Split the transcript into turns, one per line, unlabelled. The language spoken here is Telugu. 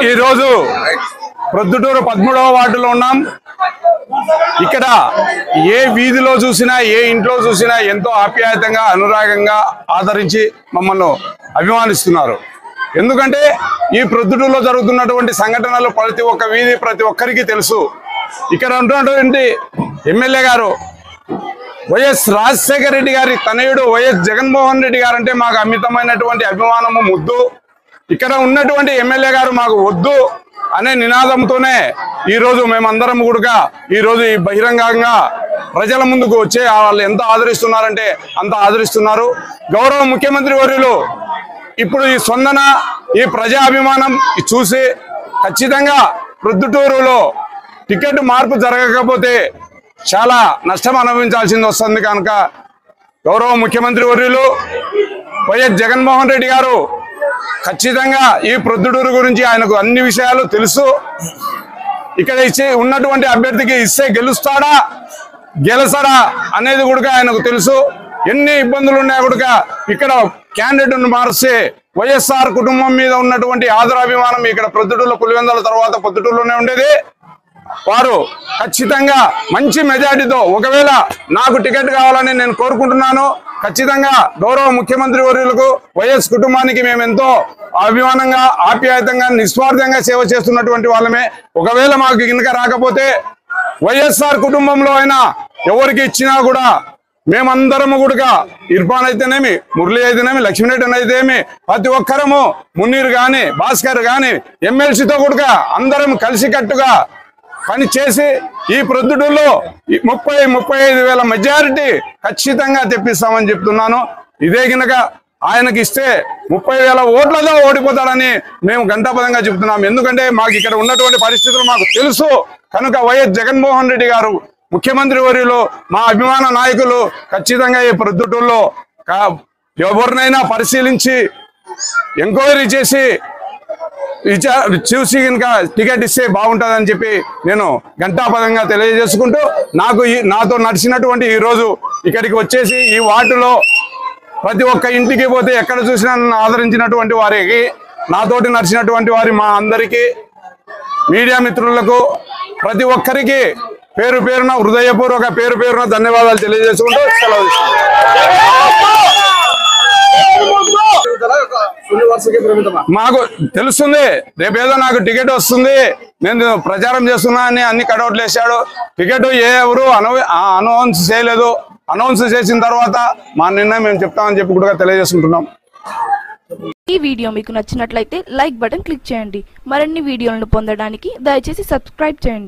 ఈ రోజు ప్రొద్దుటూరు 13వ వార్డులో ఉన్నాం. ఇక్కడ ఏ వీధిలో చూసినా ఏ ఇంట్లో చూసినా ఎంతో ఆప్యాయతంగా అనురాగంగా ఆదరించి మమ్మల్ని అభిమానిస్తున్నారు. ఎందుకంటే ఈ ప్రొద్దుటూరులో జరుగుతున్నటువంటి సంఘటనలు ప్రతి ఒక్క వీధి ప్రతి ఒక్కరికి తెలుసు. ఇక్కడ ఉన్నటువంటి ఎమ్మెల్యే గారు వైఎస్ రాజశేఖర రెడ్డి గారి తనయుడు వైఎస్ జగన్మోహన్ రెడ్డి గారు అంటే మాకు అమితమైనటువంటి అభిమానము, ముద్దు. ఇక్కడ ఉన్నటువంటి ఎమ్మెల్యే గారు మాకు వద్దు అనే నినాదంతోనే ఈరోజు మేమందరం కూడా ఈరోజు ఈ బహిరంగంగా ప్రజల ముందుకు వచ్చే వాళ్ళు ఎంత ఆదరిస్తున్నారంటే అంత ఆదరిస్తున్నారు. గౌరవ ముఖ్యమంత్రి వర్యులు ఇప్పుడు ఈ స్పందన, ఈ ప్రజాభిమానం చూసి ఖచ్చితంగా ప్రొద్దుటూరులో టికెట్ మార్పు జరగకపోతే చాలా నష్టం అనుభవించాల్సింది వస్తుంది. కనుక గౌరవ ముఖ్యమంత్రి వర్యులు వైఎస్ జగన్మోహన్ రెడ్డి గారు ఖచ్చితంగా ఈ ప్రొద్దుటూరు గురించి ఆయనకు అన్ని విషయాలు తెలుసు. ఇక్కడ ఇచ్చే ఉన్నటువంటి అభ్యర్థికి ఇస్తే గెలుస్తాడా గెలసడా అనేది కూడా ఆయనకు తెలుసు. ఎన్ని ఇబ్బందులు ఉన్నాయో కూడా ఇక్కడ క్యాండిడేట్ను మార్చే వైఎస్ఆర్ కుటుంబం మీద ఉన్నటువంటి ఆదరాభిమానం ఇక్కడ ప్రొద్దుటూరులో పులివెందుల తర్వాత ప్రొద్దుటూరులోనే ఉండేది. వారు ఖచ్చితంగా మంచి మెజార్టీతో, ఒకవేళ నాకు టికెట్ కావాలని నేను కోరుకుంటున్నాను. ఖచ్చితంగా గౌరవ ముఖ్యమంత్రి వర్యులకు వైఎస్ కుటుంబానికి మేము ఎంతో అభిమానంగా ఆప్యాయతంగా నిస్వార్థంగా సేవ చేస్తున్నటువంటి వాళ్ళమే. ఒకవేళ మాకు కిందక రాకపోతే వైఎస్ఆర్ కుటుంబంలో అయినా ఎవరికి ఇచ్చినా కూడా మేమందరము కూడా ఇర్ఫాన్ అయితేనేమి, మురళి అయితేనేమి, లక్ష్మీరెడ్డి అయితేనేమి ప్రతి ఒక్కరము, మున్నీర్ గాని భాస్కర్ గాని ఎమ్మెల్సీతో కూడా అందరం కలిసికట్టుగా పని చేసి ఈ ప్రొద్దుటూరులో 30-35 మెజారిటీ ఖచ్చితంగా తెప్పిస్తామని చెప్తున్నాను. ఇదే కనుక ఆయనకి ఇస్తే 30,000 ఓట్లతో ఓడిపోతాడని మేము ఘంటాపదంగా చెప్తున్నాం. ఎందుకంటే మాకు ఇక్కడ ఉన్నటువంటి పరిస్థితులు మాకు తెలుసు. కనుక వైఎస్ జగన్మోహన్ రెడ్డి గారు ముఖ్యమంత్రి వర్యులు, మా అభిమాన నాయకులు ఖచ్చితంగా ఈ ప్రొద్దుటూరులో ఎవరినైనా పరిశీలించి ఎంక్వైరీ చేసి చూసి కనుక టికెట్ ఇస్తే బాగుంటుందని చెప్పి నేను ఘంటాపదంగా తెలియజేసుకుంటూ, నాతో నడిచినటువంటి ఈరోజు ఇక్కడికి వచ్చేసి ఈ వార్డులో ప్రతి ఒక్క ఇంటికి పోతే ఎక్కడ చూసినా నన్ను ఆదరించినటువంటి వారికి, నాతోటి నడిచినటువంటి వారి మా అందరికీ, మీడియా మిత్రులకు ప్రతి ఒక్కరికి పేరు పేరున హృదయపూర్వక పేరు పేరున ధన్యవాదాలు తెలియజేసుకుంటూ సెలవు మాకు తెలుస్తుంది. రేపేదో నాకు టికెట్ వస్తుంది, నేను ప్రచారం చేస్తున్నా అని అన్ని కటౌట్లు వేసాడు. టికెట్ ఎవరు అనౌన్స్ చేయలేదు. అనౌన్స్ చేసిన తర్వాత మా నిర్ణయం మేము చెప్తామని చెప్పి కూడా తెలియజేసుకుంటున్నాం.
ఈ వీడియో మీకు నచ్చినట్లయితే లైక్ బటన్ క్లిక్ చేయండి. మరిన్ని వీడియోలను పొందడానికి దయచేసి సబ్స్క్రైబ్ చేయండి.